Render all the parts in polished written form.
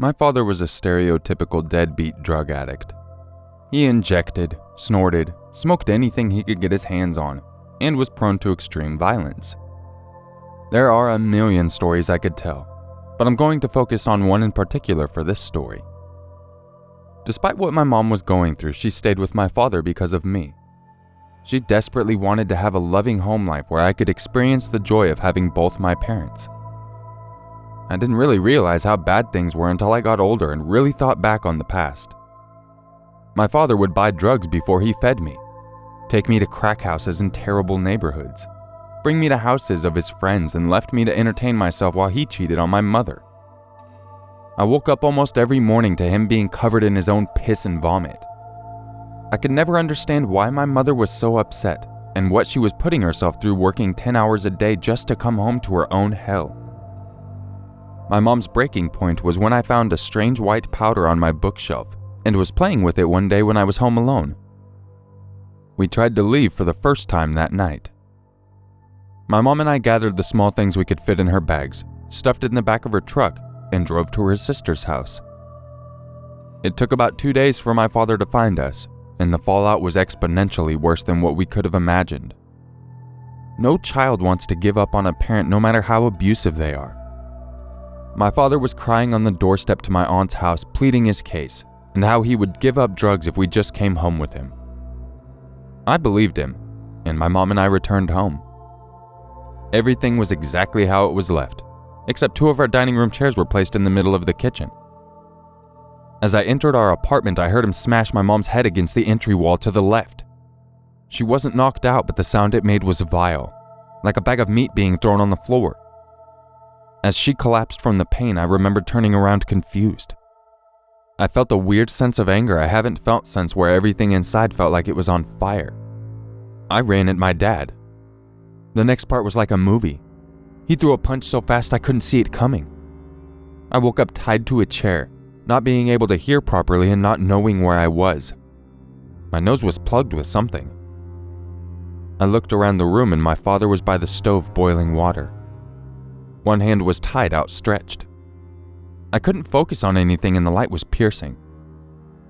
My father was a stereotypical deadbeat drug addict. He injected, snorted, smoked anything he could get his hands on, and was prone to extreme violence. There are a million stories I could tell, but I'm going to focus on one in particular for this story. Despite what my mom was going through, she stayed with my father because of me. She desperately wanted to have a loving home life where I could experience the joy of having both my parents. I didn't really realize how bad things were until I got older and really thought back on the past. My father would buy drugs before he fed me, take me to crack houses in terrible neighborhoods, bring me to houses of his friends, and left me to entertain myself while he cheated on my mother. I woke up almost every morning to him being covered in his own piss and vomit. I could never understand why my mother was so upset and what she was putting herself through working 10 hours a day just to come home to her own hell. My mom's breaking point was when I found a strange white powder on my bookshelf and was playing with it one day when I was home alone. We tried to leave for the first time that night. My mom and I gathered the small things we could fit in her bags, stuffed it in the back of her truck, and drove to her sister's house. It took about 2 days for my father to find us, and the fallout was exponentially worse than what we could have imagined. No child wants to give up on a parent no matter how abusive they are. My father was crying on the doorstep to my aunt's house, pleading his case, and how he would give up drugs if we just came home with him. I believed him, and my mom and I returned home. Everything was exactly how it was left, except 2 of our dining room chairs were placed in the middle of the kitchen. As I entered our apartment, I heard him smash my mom's head against the entry wall to the left. She wasn't knocked out, but the sound it made was vile, like a bag of meat being thrown on the floor. As she collapsed from the pain, I remembered turning around confused. I felt a weird sense of anger I haven't felt since, where everything inside felt like it was on fire. I ran at my dad. The next part was like a movie. He threw a punch so fast I couldn't see it coming. I woke up tied to a chair, not being able to hear properly and not knowing where I was. My nose was plugged with something. I looked around the room and my father was by the stove boiling water. One hand was tied outstretched. I couldn't focus on anything and the light was piercing.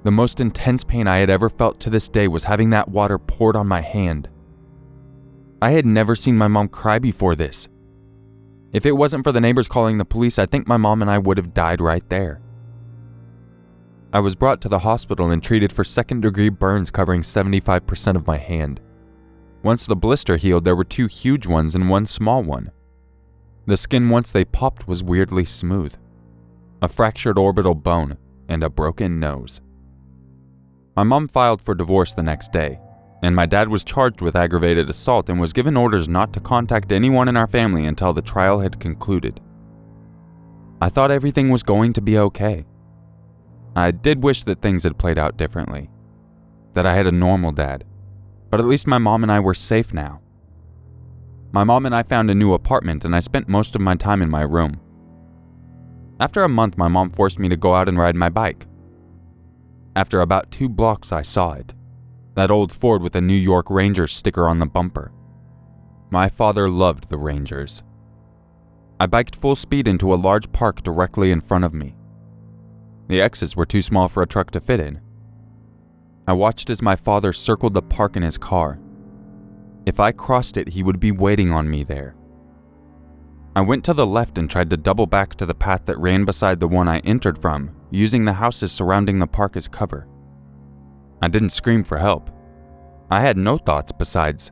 The most intense pain I had ever felt to this day was having that water poured on my hand. I had never seen my mom cry before this. If it wasn't for the neighbors calling the police, I think my mom and I would have died right there. I was brought to the hospital and treated for second-degree burns covering 75% of my hand. Once the blister healed, there were 2 huge ones and 1 small one. The skin once they popped was weirdly smooth. A fractured orbital bone and a broken nose. My mom filed for divorce the next day, and my dad was charged with aggravated assault and was given orders not to contact anyone in our family until the trial had concluded. I thought everything was going to be okay. I did wish that things had played out differently, that I had a normal dad, but at least my mom and I were safe now. My mom and I found a new apartment and I spent most of my time in my room. After a month, my mom forced me to go out and ride my bike. After about 2 blocks, I saw it. That old Ford with a New York Rangers sticker on the bumper. My father loved the Rangers. I biked full speed into a large park directly in front of me. The exits were too small for a truck to fit in. I watched as my father circled the park in his car. If I crossed it, he would be waiting on me there. I went to the left and tried to double back to the path that ran beside the one I entered from, using the houses surrounding the park as cover. I didn't scream for help. I had no thoughts besides,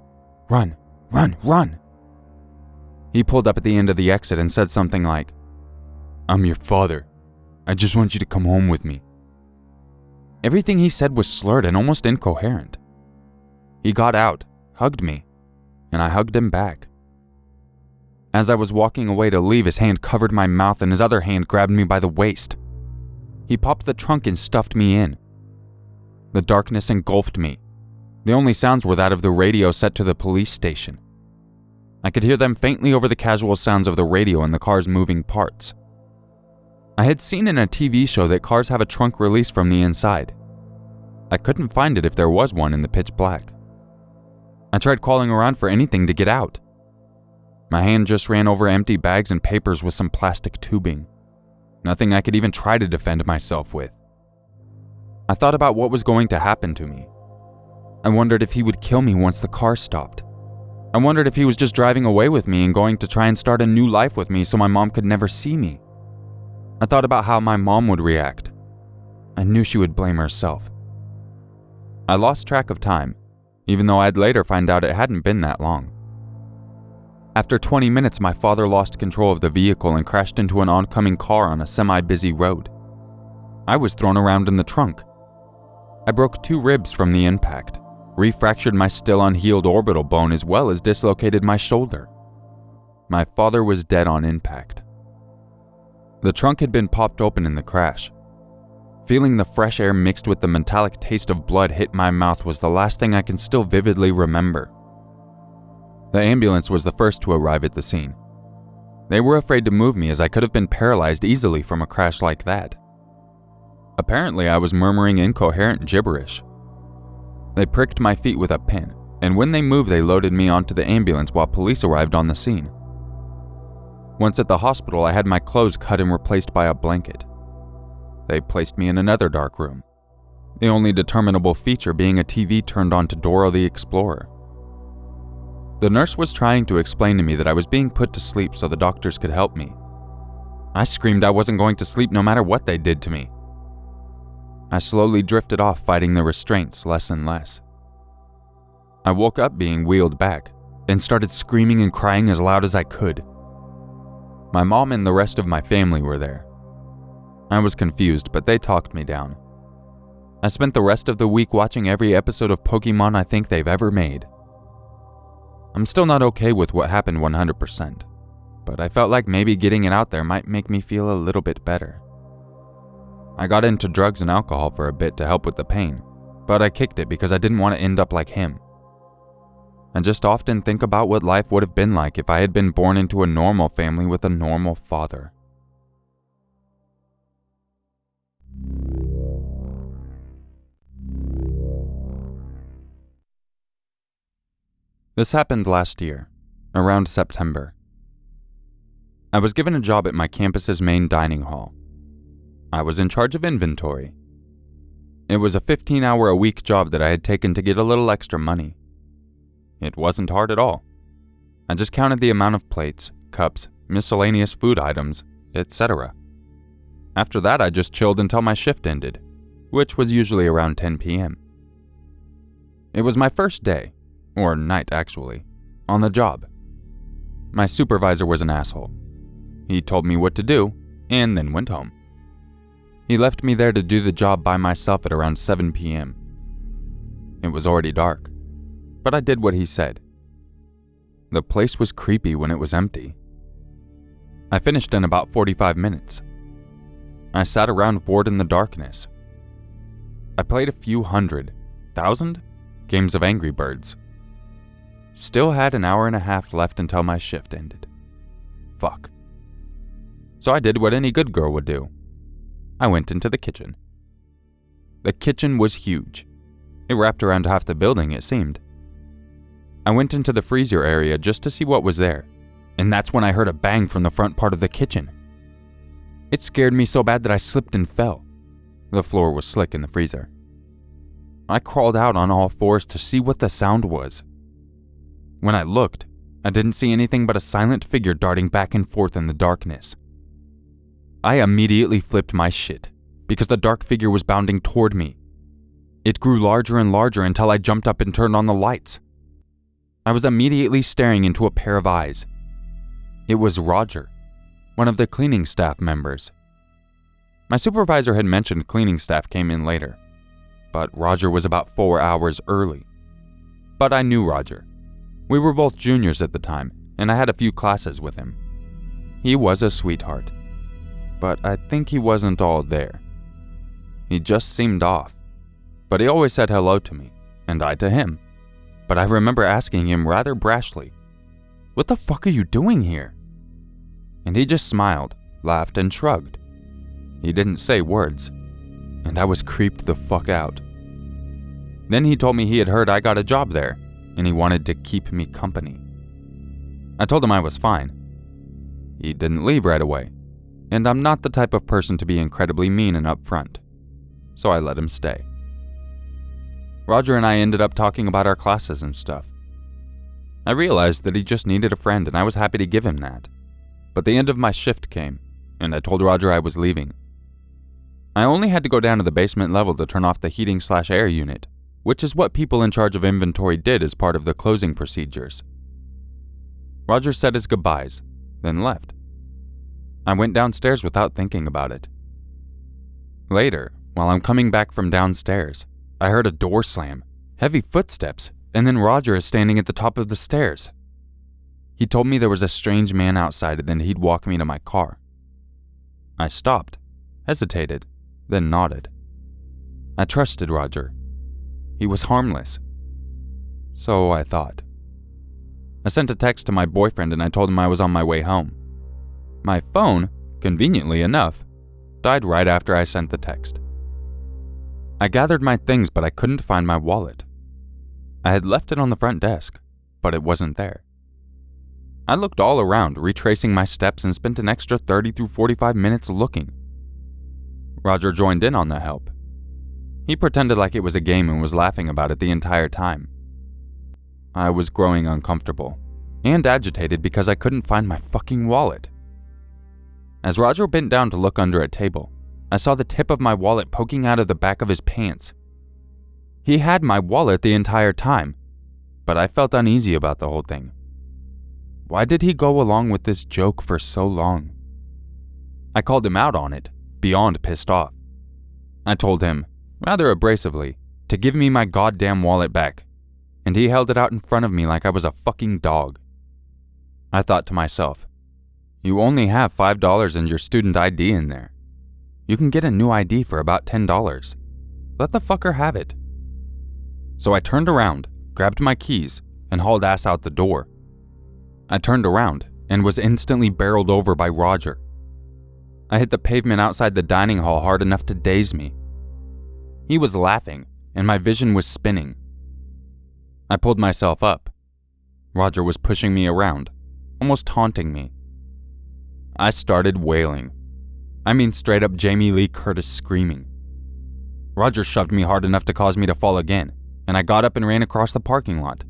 "Run, run, run." He pulled up at the end of the exit and said something like, "I'm your father. I just want you to come home with me." Everything he said was slurred and almost incoherent. He got out, hugged me, and I hugged him back. As I was walking away to leave, his hand covered my mouth and his other hand grabbed me by the waist. He popped the trunk and stuffed me in. The darkness engulfed me. The only sounds were that of the radio set to the police station. I could hear them faintly over the casual sounds of the radio and the car's moving parts. I had seen in a TV show that cars have a trunk release from the inside. I couldn't find it if there was one in the pitch black. I tried calling around for anything to get out. My hand just ran over empty bags and papers with some plastic tubing. Nothing I could even try to defend myself with. I thought about what was going to happen to me. I wondered if he would kill me once the car stopped. I wondered if he was just driving away with me and going to try and start a new life with me so my mom could never see me. I thought about how my mom would react. I knew she would blame herself. I lost track of time, even though I'd later find out it hadn't been that long. After 20 minutes, my father lost control of the vehicle and crashed into an oncoming car on a semi-busy road. I was thrown around in the trunk. I broke 2 ribs from the impact, refractured my still unhealed orbital bone as well as dislocated my shoulder. My father was dead on impact. The trunk had been popped open in the crash. Feeling the fresh air mixed with the metallic taste of blood hit my mouth was the last thing I can still vividly remember. The ambulance was the first to arrive at the scene. They were afraid to move me as I could have been paralyzed easily from a crash like that. Apparently, I was murmuring incoherent gibberish. They pricked my feet with a pin, and when they moved, they loaded me onto the ambulance while police arrived on the scene. Once at the hospital, I had my clothes cut and replaced by a blanket. They placed me in another dark room, the only determinable feature being a TV turned on to Dora the Explorer. The nurse was trying to explain to me that I was being put to sleep so the doctors could help me. I screamed I wasn't going to sleep no matter what they did to me. I slowly drifted off, fighting the restraints less and less. I woke up being wheeled back and started screaming and crying as loud as I could. My mom and the rest of my family were there. I was confused, but they talked me down. I spent the rest of the week watching every episode of Pokemon I think they've ever made. I'm still not okay with what happened 100%, but I felt like maybe getting it out there might make me feel a little bit better. I got into drugs and alcohol for a bit to help with the pain, but I kicked it because I didn't want to end up like him. I just often think about what life would have been like if I had been born into a normal family with a normal father. This happened last year, around September. I was given a job at my campus's main dining hall. I was in charge of inventory. It was a 15-hour-a-week job that I had taken to get a little extra money. It wasn't hard at all. I just counted the amount of plates, cups, miscellaneous food items, etc. After that, I just chilled until my shift ended, which was usually around 10 p.m. It was my first day, or night actually, on the job. My supervisor was an asshole. He told me what to do, and then went home. He left me there to do the job by myself at around 7 p.m. It was already dark, but I did what he said. The place was creepy when it was empty. I finished in about 45 minutes. I sat around bored in the darkness. I played a few 1,000 games of Angry Birds. Still had an hour and a half left until my shift ended. Fuck. So I did what any good girl would do. I went into the kitchen. The kitchen was huge. It wrapped around half the building, it seemed. I went into the freezer area just to see what was there, and that's when I heard a bang from the front part of the kitchen. It scared me so bad that I slipped and fell. The floor was slick in the freezer. I crawled out on all fours to see what the sound was. When I looked, I didn't see anything but a silent figure darting back and forth in the darkness. I immediately flipped my shit, because the dark figure was bounding toward me. It grew larger and larger until I jumped up and turned on the lights. I was immediately staring into a pair of eyes. It was Roger, one of the cleaning staff members. My supervisor had mentioned cleaning staff came in later, but Roger was about 4 hours early. But I knew Roger. We were both juniors at the time, and I had a few classes with him. He was a sweetheart, but I think he wasn't all there. He just seemed off, but he always said hello to me, and I to him. But I remember asking him rather brashly, "What the fuck are you doing here?" And he just smiled, laughed, and shrugged. He didn't say words, and I was creeped the fuck out. Then he told me he had heard I got a job there, and he wanted to keep me company. I told him I was fine. He didn't leave right away. and I'm not the type of person to be incredibly mean and upfront, so I let him stay. Roger and I ended up talking about our classes and stuff. I realized that he just needed a friend, and I was happy to give him that. But the end of my shift came, and I told Roger I was leaving. I only had to go down to the basement level to turn off the heating/air unit, which is what people in charge of inventory did as part of the closing procedures. Roger said his goodbyes, then left. I went downstairs without thinking about it. Later, while I'm coming back from downstairs, I heard a door slam, heavy footsteps, and then Roger is standing at the top of the stairs. He told me there was a strange man outside and then he'd walk me to my car. I stopped, hesitated, then nodded. I trusted Roger. He was harmless. So I thought. I sent a text to my boyfriend and I told him I was on my way home. My phone, conveniently enough, died right after I sent the text. I gathered my things, but I couldn't find my wallet. I had left it on the front desk, but it wasn't there. I looked all around, retracing my steps, and spent an extra 30 through 45 minutes looking. Roger joined in on the help. He pretended like it was a game and was laughing about it the entire time. I was growing uncomfortable and agitated because I couldn't find my fucking wallet. As Roger bent down to look under a table, I saw the tip of my wallet poking out of the back of his pants. He had my wallet the entire time, but I felt uneasy about the whole thing. Why did he go along with this joke for so long? I called him out on it, beyond pissed off. I told him, rather abrasively, to give me my goddamn wallet back, and he held it out in front of me like I was a fucking dog. I thought to myself, you only have $5 and your student ID in there. You can get a new ID for about $10. Let the fucker have it. So I turned around, grabbed my keys, and hauled ass out the door. I turned around and was instantly barreled over by Roger. I hit the pavement outside the dining hall hard enough to daze me. He was laughing, and my vision was spinning. I pulled myself up. Roger was pushing me around, almost taunting me. I started wailing. I mean straight up Jamie Lee Curtis screaming. Roger shoved me hard enough to cause me to fall again, and I got up and ran across the parking lot.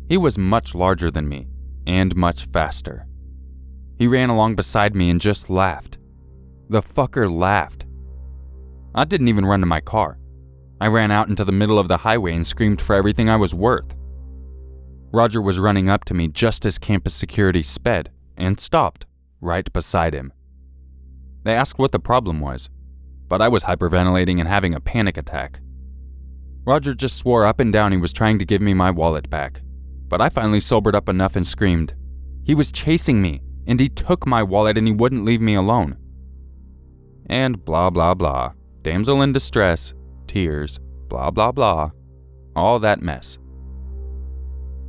He was much larger than me, and much faster. He ran along beside me and just laughed. The fucker laughed. I didn't even run to my car. I ran out into the middle of the highway and screamed for everything I was worth. Roger was running up to me just as campus security sped and stopped right beside him. They asked what the problem was, but I was hyperventilating and having a panic attack. Roger just swore up and down he was trying to give me my wallet back, but I finally sobered up enough and screamed. He was chasing me, and he took my wallet and he wouldn't leave me alone. And blah blah blah, damsel in distress, tears, blah blah blah, all that mess.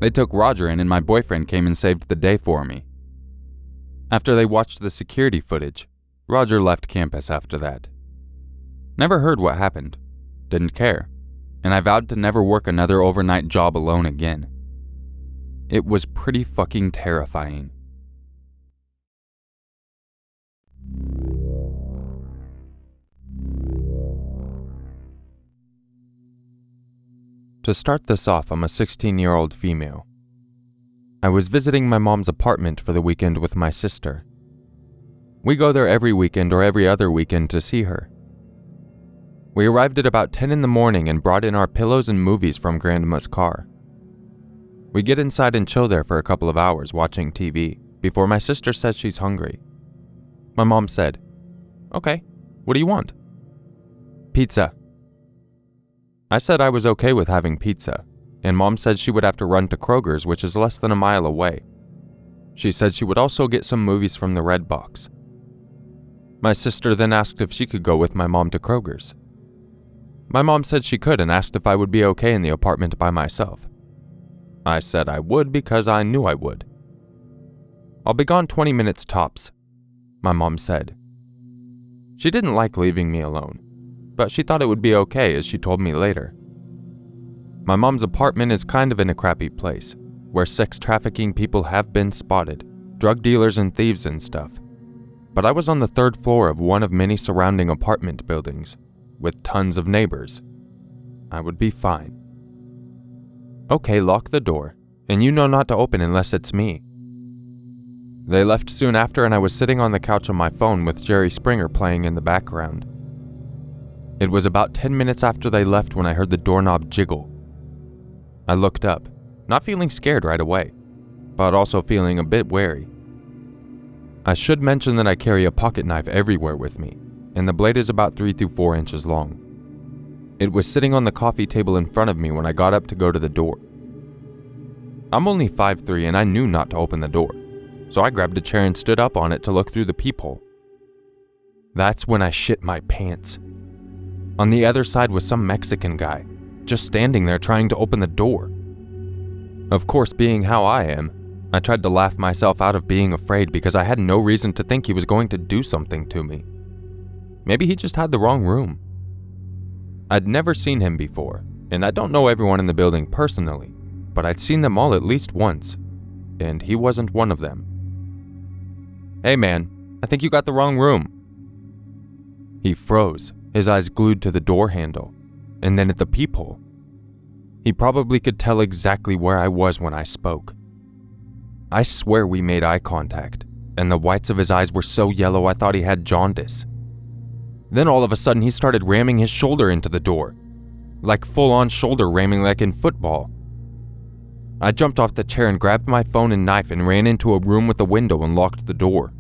They took Roger in and my boyfriend came and saved the day for me. After they watched the security footage, Roger left campus after that. Never heard what happened, didn't care, and I vowed to never work another overnight job alone again. It was pretty fucking terrifying. To start this off, I'm a 16-year-old female. I was visiting my mom's apartment for the weekend with my sister. We go there every weekend or every other weekend to see her. We arrived at about 10 in the morning and brought in our pillows and movies from Grandma's car. We get inside and chill there for a couple of hours watching TV before my sister says she's hungry. My mom said, "Okay, what do you want?" "Pizza." I said I was okay with having pizza, and Mom said she would have to run to Kroger's, which is less than a mile away. She said she would also get some movies from the Red Box. My sister then asked if she could go with my mom to Kroger's. My mom said she could and asked if I would be okay in the apartment by myself. I said I would because I knew I would. "I'll be gone 20 minutes tops," my mom said. She didn't like leaving me alone, but she thought it would be okay, as she told me later. My mom's apartment is kind of in a crappy place, where sex trafficking people have been spotted, drug dealers and thieves and stuff. but I was on the 3rd floor of one of many surrounding apartment buildings, with tons of neighbors. I would be fine. Okay, lock the door, and you know not to open unless it's me. They left soon after, and I was sitting on the couch on my phone with Jerry Springer playing in the background. It was about 10 minutes after they left when I heard the doorknob jiggle. I looked up, not feeling scared right away, but also feeling a bit wary. I should mention that I carry a pocket knife everywhere with me, and the blade is about 3 to 4 inches long. It was sitting on the coffee table in front of me when I got up to go to the door. I'm only 5'3" and I knew not to open the door, so I grabbed a chair and stood up on it to look through the peephole. That's when I shit my pants. On the other side was some Mexican guy, just standing there trying to open the door. Of course, being how I am, I tried to laugh myself out of being afraid because I had no reason to think he was going to do something to me. Maybe he just had the wrong room. I'd never seen him before, and I don't know everyone in the building personally, but I'd seen them all at least once, and he wasn't one of them. Hey man, I think you got the wrong room. He froze, his eyes glued to the door handle, and then at the peephole. He probably could tell exactly where I was when I spoke. I swear we made eye contact, and the whites of his eyes were so yellow I thought he had jaundice. Then all of a sudden he started ramming his shoulder into the door, like full-on shoulder ramming like in football. I jumped off the chair and grabbed my phone and knife and ran into a room with a window and locked the door.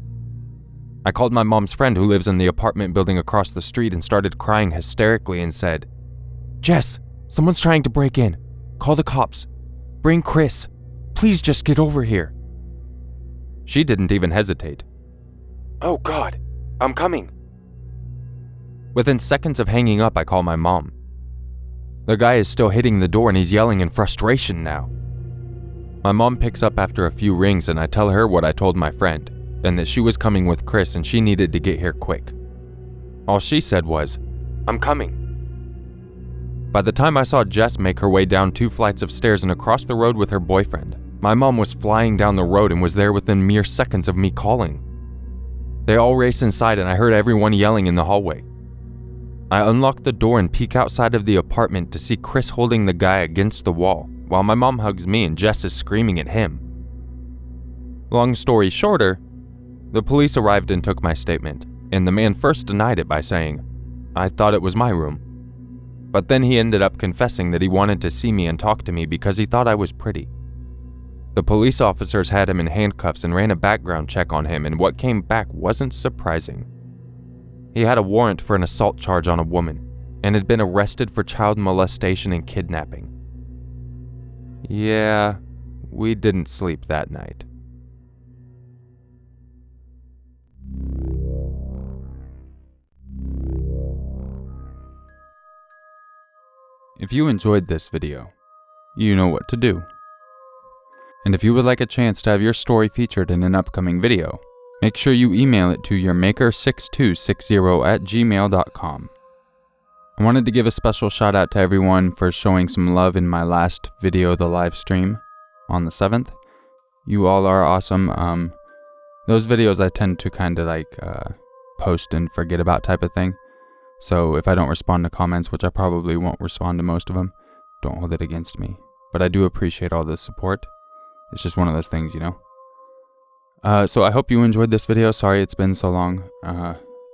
I called my mom's friend who lives in the apartment building across the street and started crying hysterically and said, "Jess, someone's trying to break in. Call the cops. Bring Chris. Please just get over here." She didn't even hesitate. "Oh God, I'm coming." Within seconds of hanging up, I call my mom. The guy is still hitting the door and he's yelling in frustration now. My mom picks up after a few rings and I tell her what I told my friend, and that she was coming with Chris and she needed to get here quick. All she said was, "I'm coming." By the time I saw Jess make her way down 2 flights of stairs and across the road with her boyfriend, my mom was flying down the road and was there within mere seconds of me calling. They all raced inside and I heard everyone yelling in the hallway. I unlock the door and peek outside of the apartment to see Chris holding the guy against the wall, while my mom hugs me and Jess is screaming at him. Long story shorter, the police arrived and took my statement, and the man first denied it by saying, "I thought it was my room." But then he ended up confessing that he wanted to see me and talk to me because he thought I was pretty. The police officers had him in handcuffs and ran a background check on him, and what came back wasn't surprising. He had a warrant for an assault charge on a woman, and had been arrested for child molestation and kidnapping. Yeah, we didn't sleep that night. If you enjoyed this video, you know what to do. And if you would like a chance to have your story featured in an upcoming video, make sure you email it to urmaker6260@gmail.com. I wanted to give a special shout out to everyone for showing some love in my last video, the live stream on the 7th. You all are awesome. Those videos I tend to kind of post and forget about type of thing. So if I don't respond to comments, which I probably won't respond to most of them, don't hold it against me. But I do appreciate all the support. It's just one of those things, you know. So I hope you enjoyed this video. Sorry it's been so long.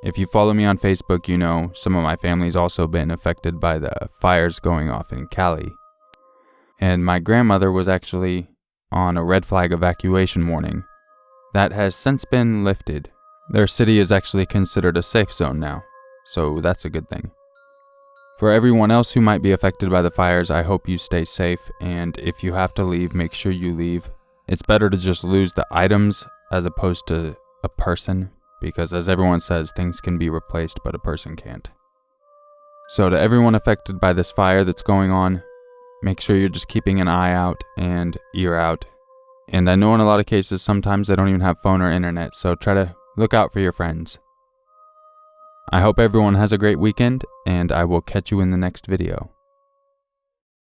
If you follow me on Facebook, you know some of my family's also been affected by the fires going off in Cali. And my grandmother was actually on a red flag evacuation warning. That has since been lifted. Their city is actually considered a safe zone now. So that's a good thing. For everyone else who might be affected by the fires, I hope you stay safe, and if you have to leave, make sure you leave. It's better to just lose the items as opposed to a person, because as everyone says, things can be replaced, but a person can't. So to everyone affected by this fire that's going on, make sure you're just keeping an eye out and ear out. And I know in a lot of cases, sometimes they don't even have phone or internet, so try to look out for your friends. I hope everyone has a great weekend, and I will catch you in the next video.